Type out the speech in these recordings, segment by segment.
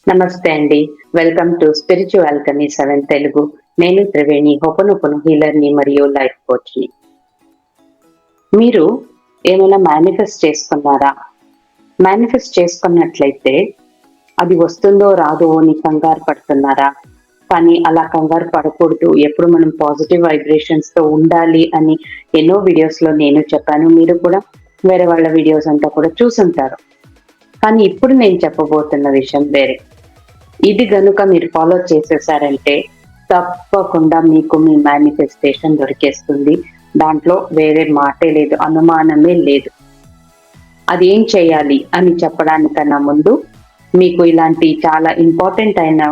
నమస్తే అండి. Welcome to spiritual Alchemy 7 Telugu. నేను త్రివేణి, హోపనోపోనో హీలర్‌ని మరియు లైఫ్ కోచ్‌ని. మీరు ఏమైనా మేనిఫెస్ట్ చేసుకున్నారా? మేనిఫెస్ట్ చేసుకున్నట్లయితే అది వస్తుందో రాదో అని కంగారు పడుతున్నారా? కానీ అలా కంగారు పడకూడదు. ఎప్పుడు మనం పాజిటివ్ వైబ్రేషన్స్‌తో ఉండాలి అని ఎన్నో వీడియోస్‌లో నేను చెప్పాను. మీరు కూడా వేరే వాళ్ళ వీడియోస్ అంతా కూడా చూసుంటారు. కానీ ఇప్పుడు నేను చెప్పబోతున్న విషయం వేరే. ఇది గనుక మీరు ఫాలో చేసేసారంటే తప్పకుండా మీకు మీ మేనిఫెస్టేషన్ దొరికేస్తుంది. దాంట్లో వేరే మాటే లేదు, అనుమానమే లేదు. అది ఏం చేయాలి అని చెప్పడానికన్నా ముందు మీకు ఇలాంటి చాలా ఇంపార్టెంట్ అయిన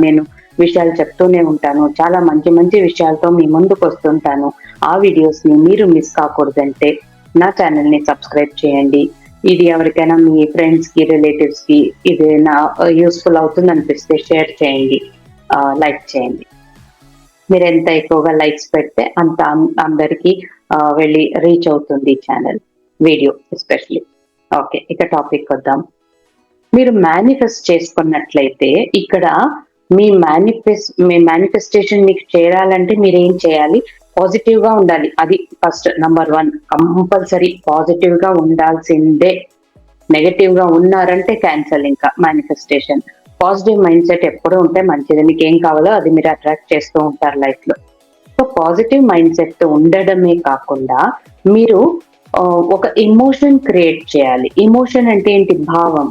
నేను విషయాలు చెప్తూనే ఉంటాను. చాలా మంచి మంచి విషయాలతో మీ ముందుకు వస్తుంటాను. ఆ వీడియోస్‌ని మీరు మిస్ కాకూడదంటే నా ఛానల్‌ని సబ్స్క్రైబ్ చేయండి. ఇది ఎవరికైనా మీ ఫ్రెండ్స్‌కి, రిలేటివ్స్‌కి ఇదేనా యూస్‌ఫుల్ అవుతుందనిపిస్తే షేర్ చేయండి. లైక్ చేయండి. మీరెంత ఎక్కువగా లైక్స్ పెడితే అంత అందరికి వెళ్ళి రీచ్ అవుతుంది ఈ ఛానల్, వీడియో ఎస్పెషల్లీ. ఓకే. ఇక టాపిక్ వద్దాం. మీరు మేనిఫెస్ట్ చేసుకున్నట్లయితే ఇక్కడ మీ మేనిఫెస్టేషన్ మీకు చేరాలంటే మీరేం చేయాలి? పాజిటివ్ గా ఉండాలి. అది ఫస్ట్ నంబర్ 1. కంపల్సరీ పాజిటివ్ గా ఉండాల్సిందే. నెగటివ్ గా ఉన్నారంటే క్యాన్సల్ ఇంకా మేనిఫెస్టేషన్. పాజిటివ్ మైండ్ సెట్ ఎప్పుడూ ఉంటే మంచిది. మీకు ఏం కావాలో అది మీరు అట్రాక్ట్ చేస్తూ ఉంటారు లైఫ్ లో. సో పాజిటివ్ మైండ్ సెట్ తో ఉండడమే కాకుండా మీరు ఒక ఎమోషన్ క్రియేట్ చేయాలి. ఎమోషన్ అంటే ఏంటి? భావం.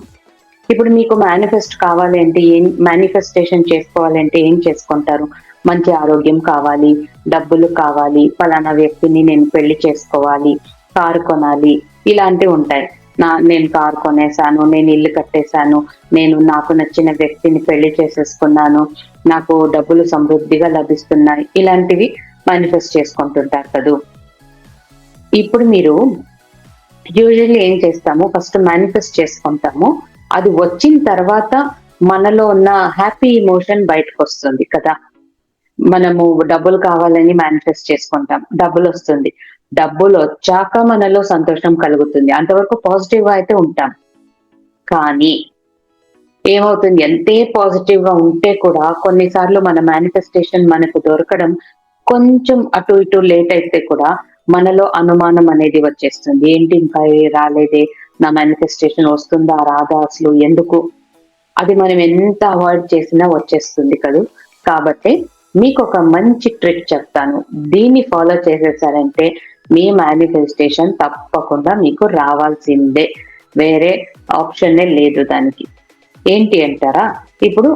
ఇప్పుడు మీకు మేనిఫెస్ట్ కావాలి అంటే మేనిఫెస్టేషన్ చేసుకోవాలంటే ఏం చేసుకుంటారు? మంచి ఆరోగ్యం కావాలి, డబ్బులు కావాలి, పలానా వ్యక్తిని నేను పెళ్లి చేసుకోవాలి, కారు కొనాలి, ఇలాంటివి ఉంటాయి. నేను కారు కొనేసాను, నేను ఇల్లు కట్టేశాను, నేను నాకు నచ్చిన వ్యక్తిని పెళ్లి చేసేసుకున్నాను, నాకు డబ్బులు సమృద్ధిగా లభిస్తున్నాయి, ఇలాంటివి మేనిఫెస్ట్ చేసుకుంటుంటారు కదూ. ఇప్పుడు మీరు యూజువల్లీ ఏం చేస్తాము? ఫస్ట్ మేనిఫెస్ట్ చేసుకుంటాము. అది వచ్చిన తర్వాత మనలో ఉన్న హ్యాపీ ఎమోషన్ బయటకు వస్తుంది కదా. మనము డబ్బులు కావాలని మేనిఫెస్ట్ చేసుకుంటాం, డబ్బులు వస్తుంది. డబ్బులు వచ్చాక మనలో సంతోషం కలుగుతుంది. అంతవరకు పాజిటివ్ గా అయితే ఉంటాం. కానీ ఏమవుతుంది? ఎంతే పాజిటివ్ గా ఉంటే కూడా కొన్నిసార్లు మన మేనిఫెస్టేషన్ మనకు దొరకడం కొంచెం అటు ఇటు లేట్ అయితే కూడా మనలో అనుమానం అనేది వచ్చేస్తుంది. ఏంటి ఇంకా రాలేదే, నా మేనిఫెస్టేషన్ వస్తుందా రాదా, అసలు ఎందుకు? అది మనం ఎంత అవాయిడ్ చేసినా వచ్చేస్తుంది కదూ. కాబట్టి మీకు ఒక మంచి ట్రిక్ చెప్తాను. దీన్ని ఫాలో చేసేసారంటే మీ మేనిఫెస్టేషన్ తప్పకుండా మీకు రావాల్సిందే. వేరే ఆప్షనే లేదు దానికి. ఏంటి అంటారా? ఇప్పుడు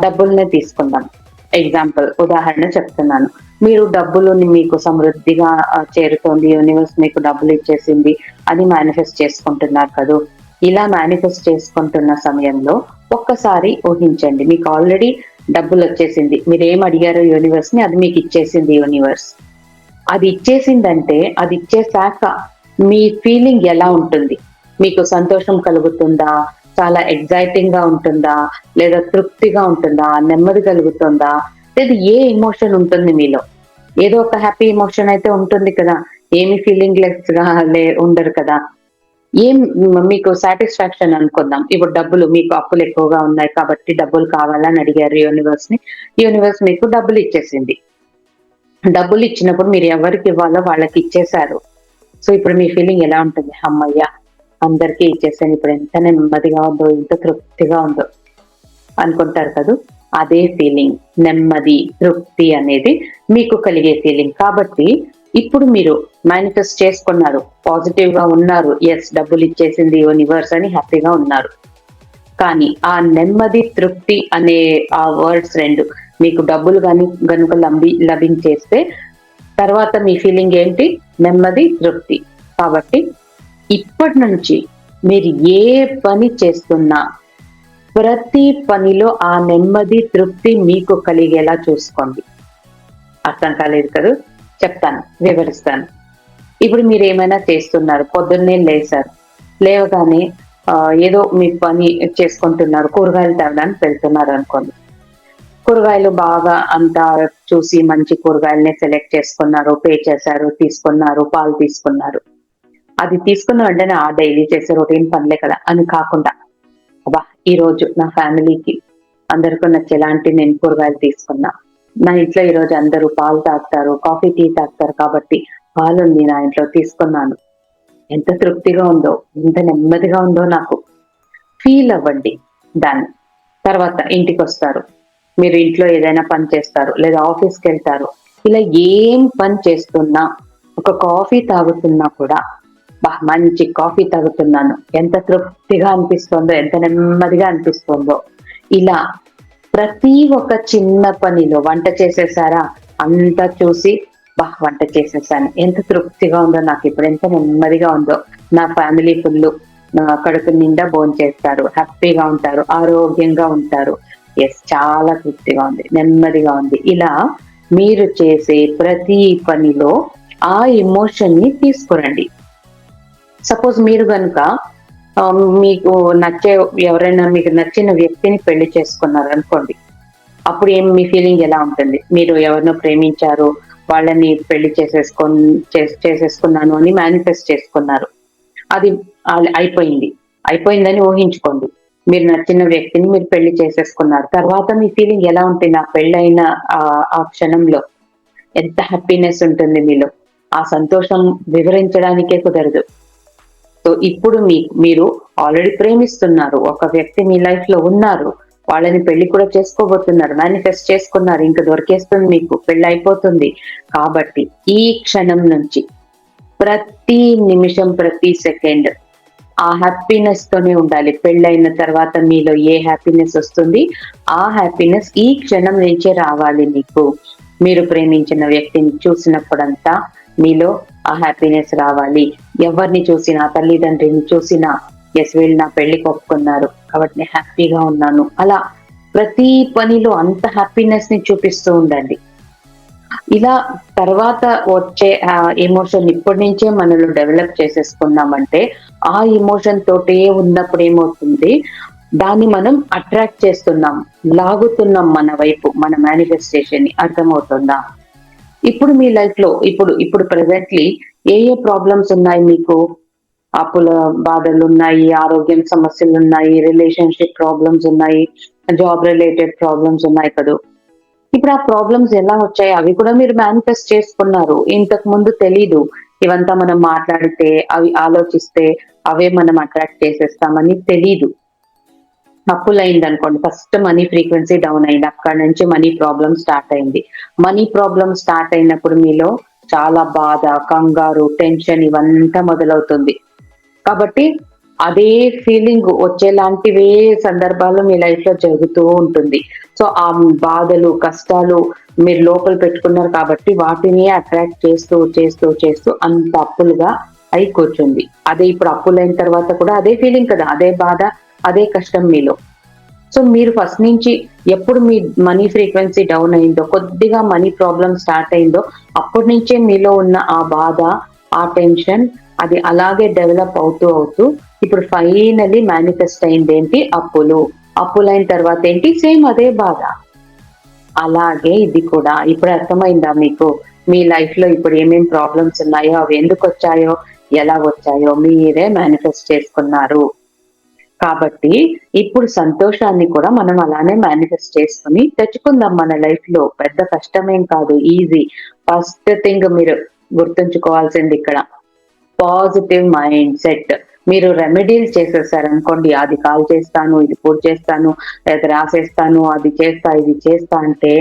డబ్బుల్నే తీసుకుందాం. ఎగ్జాంపుల్, ఉదాహరణ చెప్తున్నాను. మీరు డబ్బులుని మీకు సమృద్ధిగా చేరుతోంది, యూనివర్స్ మీకు డబ్బులు ఇచ్చేసింది అని మేనిఫెస్ట్ చేసుకుంటున్నారు కదూ. ఇలా మేనిఫెస్ట్ చేసుకుంటున్న సమయంలో ఒక్కసారి ఊహించండి, మీకు ఆల్రెడీ డబ్బులు వచ్చేసింది. మీరేం అడిగారో యూనివర్స్ ని అది మీకు ఇచ్చేసింది యూనివర్స్. అది ఇచ్చేసిందంటే అది ఇచ్చేసాక మీ ఫీలింగ్ ఎలా ఉంటుంది? మీకు సంతోషం కలుగుతుందా? చాలా ఎక్సైటింగ్ గా ఉంటుందా? లేదా తృప్తిగా ఉంటుందా? నెమ్మది కలుగుతుందా? లేదా ఏ ఎమోషన్ ఉంటుంది మీలో? ఏదో ఒక హ్యాపీ ఎమోషన్ అయితే ఉంటుంది కదా. ఏమి ఫీలింగ్ లెస్ గా ఉండరు కదా. ఏం మీకు సాటిస్ఫాక్షన్ అనుకుందాం. ఇప్పుడు డబ్బులు, మీకు అప్పులు ఎక్కువగా ఉన్నాయి కాబట్టి డబ్బులు కావాలని అడిగారు యూనివర్స్ ని. యూనివర్స్ మీకు డబ్బులు ఇచ్చేసింది. డబ్బులు ఇచ్చినప్పుడు మీరు ఎవరికి ఇవ్వాలో వాళ్ళకి ఇచ్చేశారు. సో ఇప్పుడు మీ ఫీలింగ్ ఎలా ఉంటుంది? హమ్మయ్య! అందరికీ ఇచ్చేసాను. ఇప్పుడు ఎంత నెమ్మదిగా ఉందో, ఎంత తృప్తిగా ఉందో అనుకుంటారు కదూ. అదే ఫీలింగ్, నెమ్మది, తృప్తి అనేది మీకు కలిగే ఫీలింగ్. కాబట్టి ఇప్పుడు మీరు మేనిఫెస్ట్ చేసుకున్నారు, పాజిటివ్ గా ఉన్నారు. ఎస్, డబ్బులు ఇచ్చేసింది యూనివర్స్ అని హ్యాపీగా ఉన్నారు. కానీ ఆ నెమ్మది, తృప్తి అనే ఆ వర్డ్స్ రెండు మీకు డబ్బులు గనుక లభించేస్తే తర్వాత మీ ఫీలింగ్ ఏంటి? నెమ్మది, తృప్తి. కాబట్టి ఇప్పటి నుంచి మీరు ఏ పని చేస్తున్నా ప్రతి పనిలో ఆ నెమ్మది, తృప్తి మీకు కలిగేలా చూసుకోండి. అర్థం కాలేదు కదూ. చెప్తాను, వివరిస్తాను. ఇప్పుడు మీరు ఏమైనా చేస్తున్నారు, పొద్దున్నే లేసారు, లేవగానే ఏదో మీ పని చేసుకుంటున్నారు, కూరగాయలు తేవడానికి వెళ్తున్నారు అనుకోండి. కూరగాయలు బాగా అంతా చూసి మంచి కూరగాయలనే సెలెక్ట్ చేసుకున్నారు, పే చేశారు, తీసుకున్నారు, పాలు తీసుకున్నారు. అది తీసుకున్న వెంటనే డైలీ చేసే రొటీన్ పనులే కదా అని కాకుండా, అబ్బా ఈ రోజు నా ఫ్యామిలీకి అందరికీ నచ్చేలాంటి నేను కూరగాయలు తీసుకున్నా. నా ఇంట్లో ఈ రోజు అందరూ పాలు తాగుతారు, కాఫీ, టీ తాగుతారు కాబట్టి పాలుంది నా ఇంట్లో తీసుకున్నాను. ఎంత తృప్తిగా ఉందో, ఎంత నెమ్మదిగా ఉందో నాకు. ఫీల్ అవ్వండి దాన్ని. తర్వాత ఇంటికొస్తారు. మీరు ఇంట్లో ఏదైనా పని చేస్తారు, లేదా ఆఫీస్‌కెళ్తారు. ఇలా ఏం పని చేస్తున్నా, ఒక కాఫీ తాగుతున్నా కూడా, మంచి కాఫీ తాగుతున్నాను. ఎంత తృప్తిగా అనిపిస్తుందో, ఎంత నెమ్మదిగా అనిపిస్తుందో. ఇలా ప్రతి ఒక్క చిన్న పనిలో వంట చేసేసారా? అంతా చూసి వంట చేసేసాను. ఎంత తృప్తిగా ఉందో నాకిప్పుడు, ఎంత నెమ్మదిగా ఉందో. నా ఫ్యామిలీ ఫుల్లు కడుపు నిండా భోంచేస్తారు. హ్యాపీగా ఉంటారు. ఆరోగ్యంగా ఉంటారు. యెస్. చాలా తృప్తిగా ఉంది. నెమ్మదిగా ఉంది. ఇలా మీరు చేసే ప్రతి పనిలో ఆ ఎమోషన్‌ని తీసుకురండి. సపోజ్ మీరు గనుక మీకు ఎవరైనా మీకు నచ్చిన వ్యక్తిని పెళ్లి చేసుకున్నారనుకోండి. అప్పుడు మీ ఫీలింగ్ ఎలా ఉంటుంది? మీరు ఎవరినో ప్రేమించారు, వాళ్ళని పెళ్లి చేసేసుకున్నాను అని మేనిఫెస్ట్ చేసుకున్నారు. అది అయిపోయింది. అయిపోయిందని ఊహించుకోండి. మీరు నచ్చిన వ్యక్తిని మీరు పెళ్లి చేసేసుకున్నారు. తర్వాత మీ ఫీలింగ్ ఎలా ఉంటుంది? ఆ పెళ్ళైన ఆ క్షణంలో ఎంత హ్యాపీనెస్ ఉంటుంది మీలో. ఆ సంతోషం వివరించడానికే కుదరదు. సో ఇప్పుడు మీరు ఆల్రెడీ ప్రేమిస్తున్నారు. ఒక వ్యక్తి మీ లైఫ్ లో ఉన్నారు. వాళ్ళని పెళ్లి కూడా చేసుకోబోతున్నారు. మేనిఫెస్ట్ చేసుకున్నారు. ఇంక దొరికేస్తుంది మీకు. పెళ్లి అయిపోతుంది. కాబట్టి ఈ క్షణం నుంచి ప్రతి నిమిషం, ప్రతి సెకండ్ ఆ హ్యాపీనెస్ తోనే ఉండాలి. పెళ్ళైన తర్వాత మీలో ఏ హ్యాపీనెస్ వస్తుంది, ఆ హ్యాపీనెస్ ఈ క్షణం నుంచే రావాలి మీకు. మీరు ప్రేమించిన వ్యక్తిని చూసినప్పుడంతా మీలో ఆ హ్యాపీనెస్ రావాలి. ఎవరిని చూసినా, తల్లిదండ్రిని చూసినా, వీళ్ళు నా పెళ్లికి ఒప్పుకున్నారు కాబట్టి నేను హ్యాపీగా ఉన్నాను. అలా ప్రతి పనిలో అంత హ్యాపీనెస్ ని చూపిస్తూ ఉండండి. ఇలా తర్వాత వచ్చే ఎమోషన్ ఇప్పటి నుంచే మనలో డెవలప్ చేసేసుకున్నామంటే, ఆ ఎమోషన్ తోటే ఉన్నప్పుడు ఏమవుతుంది, దాన్ని మనం అట్రాక్ట్ చేస్తున్నాం, లాగుతున్నాం మన వైపు, మన మేనిఫెస్టేషన్ ని. అర్థమవుతుందా? ఇప్పుడు మీ లైఫ్ లో ఇప్పుడు ప్రెజెంట్లీ ఏ ప్రాబ్లమ్స్ ఉన్నాయి మీకు? అప్పుల బాధలున్నాయి, ఆరోగ్యం సమస్యలున్నాయి, రిలేషన్‌షిప్ ప్రాబ్లమ్స్ ఉన్నాయి, జాబ్ రిలేటెడ్ ప్రాబ్లమ్స్ ఉన్నాయి కదూ! ఇప్పుడు ఆ ప్రాబ్లమ్స్ ఎలా వచ్చాయి? అవి కూడా మీరు మేనిఫెస్ట్ చేసుకున్నారు. ఇంతకు ముందు తెలీదు. ఇవంతా మనం మాట్లాడితే, అవి ఆలోచిస్తే, అవే మనం అట్రాక్ట్ చేసేస్తామని తెలీదు. అప్పులయిందనుకోండి, ఫస్ట్ మనీ ఫ్రీక్వెన్సీ డౌన్ అయింది. అక్కడి నుంచి మనీ ప్రాబ్లమ్ స్టార్ట్ అయింది. మనీ ప్రాబ్లమ్ స్టార్ట్ అయినప్పుడు మీలో చాలా బాధ, కంగారు, టెన్షన్ ఇవంతా మొదలవుతుంది. కాబట్టి అదే ఫీలింగ్ వచ్చేలాంటివే సందర్భాలు మీ లైఫ్ లో జరుగుతూ ఉంటుంది. సో ఆ బాధలు, కష్టాలు మీరు లోపల పెట్టుకున్నారు కాబట్టి వాటిని అట్రాక్ట్ చేస్తూ చేస్తూ చేస్తూ అంత అప్పులుగా అయి కూర్చుంది. అదే ఇప్పుడు అప్పులైన తర్వాత కూడా అదే ఫీలింగ్ కదా, అదే బాధ, అదే కష్టం మీలో. సో మీరు ఫస్ట్ నుంచి ఎప్పుడు మీ మనీ ఫ్రీక్వెన్సీ డౌన్ అయిందో, కొద్దిగా మనీ ప్రాబ్లమ్ స్టార్ట్ అయిందో, అప్పటి నుంచే మీలో ఉన్న ఆ బాధ, ఆ టెన్షన్ అది అలాగే డెవలప్ అవుతూ అవుతూ ఇప్పుడు ఫైనలీ మేనిఫెస్ట్ అయింది ఏంటి? అప్పులు. అప్పులైన తర్వాత ఏంటి? సేమ్ అదే బాధ. అలాగే ఇది కూడా. ఇప్పుడు అర్థమైందా మీకు? మీ లైఫ్ లో ఇప్పుడు ఏమేం ప్రాబ్లమ్స్ ఉన్నాయో, అవి ఎందుకు వచ్చాయో, ఎలా వచ్చాయో మీరే మేనిఫెస్ట్ చేసుకున్నారు. కాబట్టి ఇప్పుడు సంతోషాన్ని కూడా మనం అలానే మేనిఫెస్ట్ చేసుకొని తెచ్చుకుందాం మన లైఫ్ లో. పెద్ద కష్టమేం కాదు. ఈజీ. ఫస్ట్ థింగ్ మీరు గుర్తుంచుకోవాల్సింది ఇక్కడ పాజిటివ్ మైండ్ సెట్. మీరు రెమెడీలు చేసేసారనుకోండి, అది కాల్ చేస్తాను, ఇది పూజ చేస్తాను, లేదా రాసేస్తాను, అది చేస్తా, ఇది చేస్తా అంటే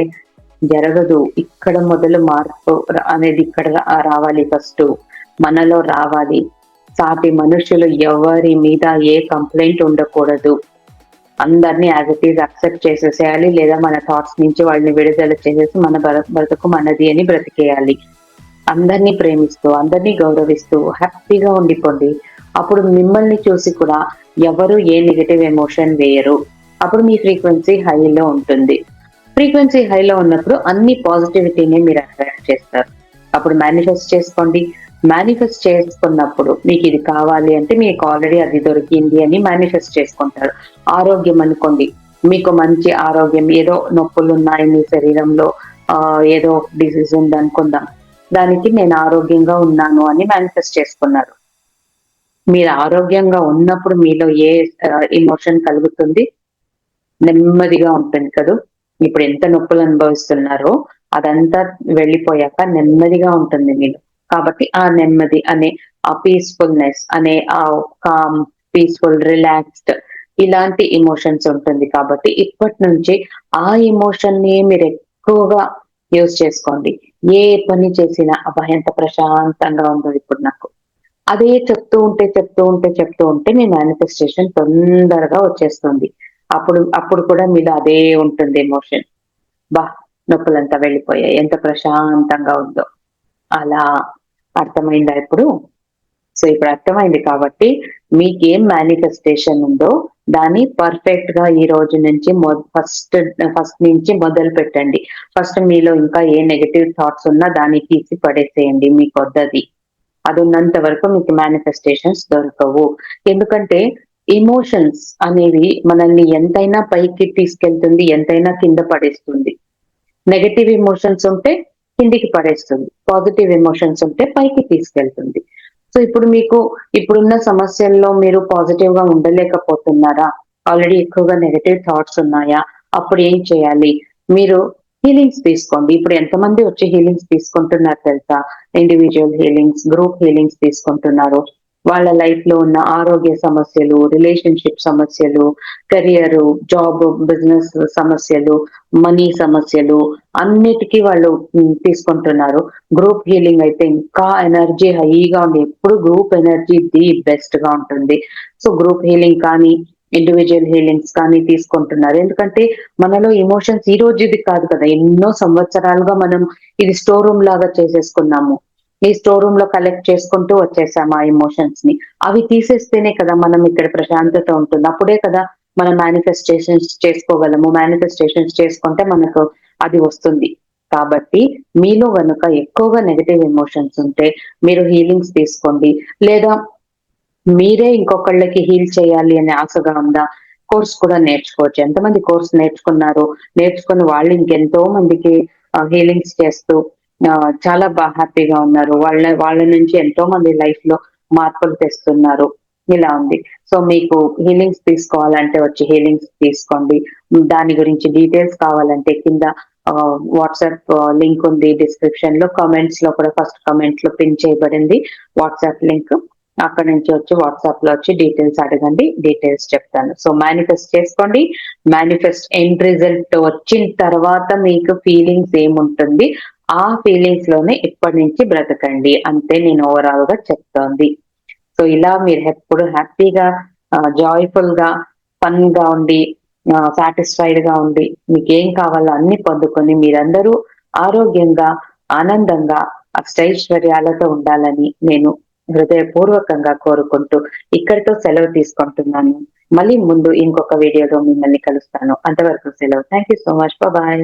జరగదు. ఇక్కడ మొదలు మార్పు అనేది ఇక్కడ రావాలి. ఫస్ట్ మనలో రావాలి. సాటి మనుషులు ఎవరి మీద ఏ కంప్లైంట్ ఉండకూడదు. అందరినీ యాజ్ ఇట్ ఈజ్ అక్సెప్ట్ చేసేసేయాలి, లేదా మన థాట్స్ నుంచి వాళ్ళని విడుదల చేసేసి మన బ్రతుకు మనది అని బ్రతికేయాలి. అందరినీ ప్రేమిస్తూ, అందరినీ గౌరవిస్తూ హ్యాపీగా ఉండిపోండి. అప్పుడు మిమ్మల్ని చూసి కూడా ఎవరు ఏ నెగెటివ్ ఎమోషన్ వేయరు. అప్పుడు మీ ఫ్రీక్వెన్సీ హైలో ఉంటుంది. ఫ్రీక్వెన్సీ హైలో ఉన్నప్పుడు అన్ని పాజిటివిటీని మీరు అట్రాక్ట్ చేస్తారు. అప్పుడు మేనిఫెస్ట్ చేసుకోండి. మేనిఫెస్ట్ చేసుకున్నప్పుడు మీకు ఇది కావాలి అంటే మీకు ఆల్రెడీ అది దొరికింది అని మేనిఫెస్ట్ చేసుకుంటారు. ఆరోగ్యం అనుకోండి, మీకు మంచి ఆరోగ్యం, ఏదో నొప్పులు ఉన్నాయి మీ శరీరంలో, ఏదో డిసీజ్ ఉంది అనుకుందాం, దానికి నేను ఆరోగ్యంగా ఉన్నాను అని మేనిఫెస్ట్ చేసుకున్నారు. మీరు ఆరోగ్యంగా ఉన్నప్పుడు మీలో ఏ ఎమోషన్ కలుగుతుంది? నెమ్మదిగా ఉంటుంది కదూ. ఇప్పుడు ఎంత నొప్పులు అనుభవిస్తున్నారో అదంతా వెళ్ళిపోయాక నెమ్మదిగా ఉంటుంది మీలో. కాబట్టి ఆ నెమ్మది అనే, ఆ పీస్‌ఫుల్‌నెస్ అనే, కామ్, పీస్‌ఫుల్, రిలాక్స్డ్ ఇలాంటి ఎమోషన్స్ ఉంటుంది కాబట్టి ఇప్పటి నుంచి ఆ ఎమోషన్‌ని మీరెక్కువగా యూజ్ చేసుకోండి. ఏ పని చేసినా అబ్బా! ఎంత ప్రశాంతంగా ఉందో ఇప్పుడు నాకు. అదే చెప్తూ ఉంటే మీ మేనిఫెస్టేషన్ తొందరగా వచ్చేస్తుంది. అప్పుడు కూడా మీలో అదే ఉంటుంది ఎమోషన్. అబ్బా! నొప్పులంతా వెళ్ళిపోయాయి. ఎంత ప్రశాంతంగా ఉందో. అలా అర్థమైందా ఇప్పుడు? సో, ఇప్పుడు అర్థమైంది కాబట్టి మీకేం మేనిఫెస్టేషన్ ఉందో దాన్ని పర్ఫెక్ట్‌గా ఈ రోజు నుంచి ఫస్ట్ నుంచి మొదలుపెట్టండి. ఫస్ట్ మీలో ఇంకా ఏ నెగెటివ్ థాట్స్ ఉన్నా దాన్ని తీసి పడేసేయండి. మీకొద్దది. అదున్నంత వరకు మీకు మేనిఫెస్టేషన్స్ దొరకవు. ఎందుకంటే ఎమోషన్స్ అనేవి మనల్ని ఎంతైనా పైకి తీసుకెళ్తుంది, ఎంతైనా కింద పడేస్తుంది. నెగెటివ్ ఎమోషన్స్ ఉంటే కిందికి పడేస్తుంది. పాజిటివ్ ఎమోషన్స్ ఉంటే పైకి తీసుకెళ్తుంది. సో, ఇప్పుడు మీకు ఇప్పుడున్న సమస్యల్లో మీరు పాజిటివ్‌గా ఉండలేకపోతున్నారా? ఆల్రెడీ ఎక్కువగా నెగెటివ్ థాట్స్ ఉన్నాయా? అప్పుడేం చేయాలి? మీరు హీలింగ్స్ తీసుకోండి. ఇప్పుడు ఎంతమంది వచ్చి హీలింగ్స్ తీసుకుంటున్నారు తెలుసా? ఇండివిడ్యువల్ హీలింగ్స్, గ్రూప్ హీలింగ్స్ తీసుకుంటున్నారు. వాళ్ళ లైఫ్‌లో ఉన్న ఆరోగ్య సమస్యలు, రిలేషన్‌షిప్ సమస్యలు, కెరియరు, జాబ్, బిజినెస్ సమస్యలు, మనీ సమస్యలు అన్నిటికి వాళ్ళు తీసుకుంటున్నారు. గ్రూప్ హీలింగ్ అయితే ఇంకా ఎనర్జీ హైగా ఉంది. ఎప్పుడు గ్రూప్ ఎనర్జీ బెస్ట్‌గా ఉంటుంది. సో, గ్రూప్ హీలింగ్ కానీ, ఇండివిడ్యువల్ హీలింగ్స్ కానీ తీసుకుంటున్నారు. ఎందుకంటే మనలో ఎమోషన్స్ ఈ రోజుది కాదు కదా! ఎన్నో సంవత్సరాలుగా మనం ఇది స్టోర్ రూమ్ లాగా చేసేసుకున్నాము. ఈ స్టోర్ రూమ్‌లో కలెక్ట్ చేసుకుంటూ వచ్చేసాము ఆ ఎమోషన్స్‌ని. అవి తీసేస్తేనే కదా మనం ఇక్కడ ప్రశాంతత ఉంటుంది. అప్పుడే కదా మనం మేనిఫెస్టేషన్స్ చేసుకోగలము. మేనిఫెస్టేషన్స్ చేసుకుంటే మనకు అది వస్తుంది. కాబట్టి మీలో గనుక ఎక్కువగా నెగెటివ్ ఎమోషన్స్ ఉంటే మీరు హీలింగ్స్ తీసుకోండి. లేదా మీరే ఇంకొకళ్ళకి హీల్ చేయాలి అనే ఆశగా ఉందా? కోర్స్ కూడా నేర్చుకోవచ్చు. ఎంతమంది కోర్స్ నేర్చుకున్నారు. నేర్చుకొని వాళ్ళు ఇంకెంతో మందికి హీలింగ్స్ చేస్తూ చాలా హ్యాపీగా ఉన్నారు. వాళ్ళ వాళ్ళ నుంచి ఎంతో మంది లైఫ్‌లో మార్పులు తెస్తున్నారు. ఇలా ఉంది. సో, మీకు హీలింగ్స్ తీసుకోవాలంటే వచ్చి హీలింగ్స్ తీసుకోండి. దాని గురించి డీటెయిల్స్ కావాలంటే కింద వాట్సాప్ లింక్ ఉంది డిస్క్రిప్షన్‌లో. కామెంట్స్‌లో కూడా ఫస్ట్ కామెంట్‌లో పిన్ చేయబడింది వాట్సాప్ లింక్. అక్కడి నుంచి వచ్చి వాట్సాప్‌లో వచ్చి డీటెయిల్స్ అడగండి. డీటెయిల్స్ చెప్తాను. సో, మేనిఫెస్ట్ చేసుకోండి. మేనిఫెస్ట్ ఎండ్ రిజల్ట్ వచ్చిన తర్వాత మీకు ఫీలింగ్స్ ఏముంటుంది? ఆ ఫీలింగ్స్ లోనే ఇప్పటి నుంచి బ్రతకండి. అంతే నేను ఓవరాల్‌గా చెప్తోంది. సో, ఇలా మీరు ఎప్పుడు హ్యాపీగా, జాయ్‌ఫుల్‌గా, ఫన్‌గా ఉండి, సాటిస్ఫైడ్‌గా ఉండి, మీకేం కావాలో అన్నీ పొందుకొని మీరందరూ ఆరోగ్యంగా, ఆనందంగా, అష్టైశ్వర్యాలతో ఉండాలని నేను హృదయపూర్వకంగా కోరుకుంటూ ఇక్కడితో సెలవు తీసుకుంటున్నాను. మళ్ళీ ముందు ఇంకొక వీడియోలో మిమ్మల్ని కలుస్తాను. అంతవరకు సెలవు. Thank you so much. Bye.